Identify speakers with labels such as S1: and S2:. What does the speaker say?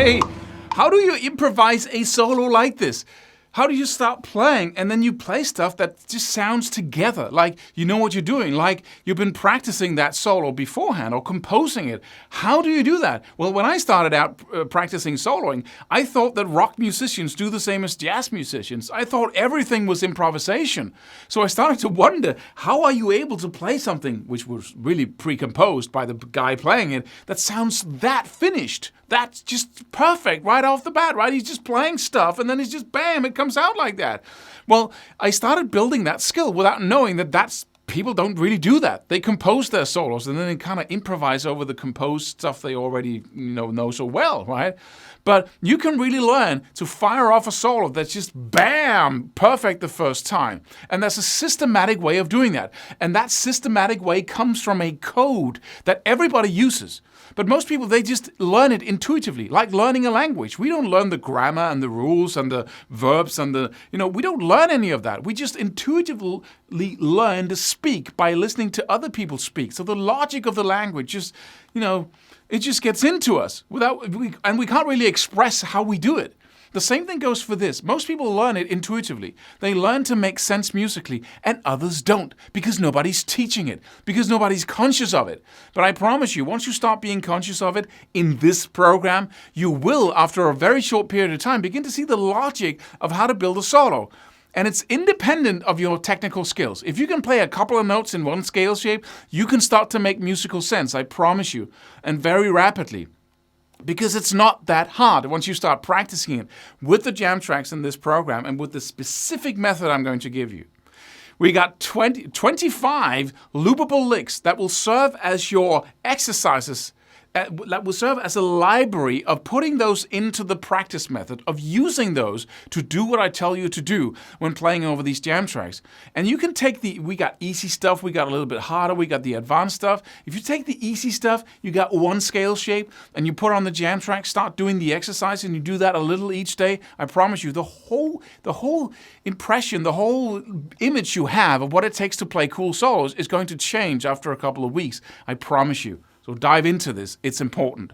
S1: Hey, how do you improvise a solo like this? How do you start playing and then you play stuff that just sounds together, like you know what you're doing, like you've been practicing that solo beforehand or composing it? How do you do that? Well, when I started out practicing soloing, I thought that rock musicians do the same as jazz musicians. I thought everything was improvisation. So I started to wonder, how are you able to play something which was really pre-composed by the guy playing it that sounds that finished? That's just perfect right off the bat, right? He's just playing stuff and then he's just bam, it comes out like that. Well, I started building that skill without knowing that people don't really do that. They compose their solos and then they kind of improvise over the composed stuff they already know so well, right? But you can really learn to fire off a solo that's just bam, perfect the first time. And there's a systematic way of doing that. And that systematic way comes from a code that everybody uses. But most people, they just learn it intuitively, like learning a language. We don't learn the grammar and the rules and the verbs and we don't learn any of that. We just intuitively learn to speak by listening to other people speak. So the logic of the language just, it just gets into us and we can't really express how we do it. The same thing goes for this. Most people learn it intuitively. They learn to make sense musically, and others don't, because nobody's teaching it, because nobody's conscious of it. But I promise you, once you start being conscious of it in this program, you will, after a very short period of time, begin to see the logic of how to build a solo. And it's independent of your technical skills. If you can play a couple of notes in one scale shape, you can start to make musical sense, I promise you, and very rapidly. Because it's not that hard once you start practicing it with the jam tracks in this program and with the specific method I'm going to give you. We got 25 loopable licks that will serve as your exercises, that will serve as a library of putting those into the practice method, of using those to do what I tell you to do when playing over these jam tracks. And you can take we got easy stuff, we got a little bit harder, we got the advanced stuff. If you take the easy stuff, you got one scale shape, and you put on the jam track, start doing the exercise, and you do that a little each day, I promise you, the whole impression, the whole image you have of what it takes to play cool solos is going to change after a couple of weeks. I promise you. So dive into this. It's important.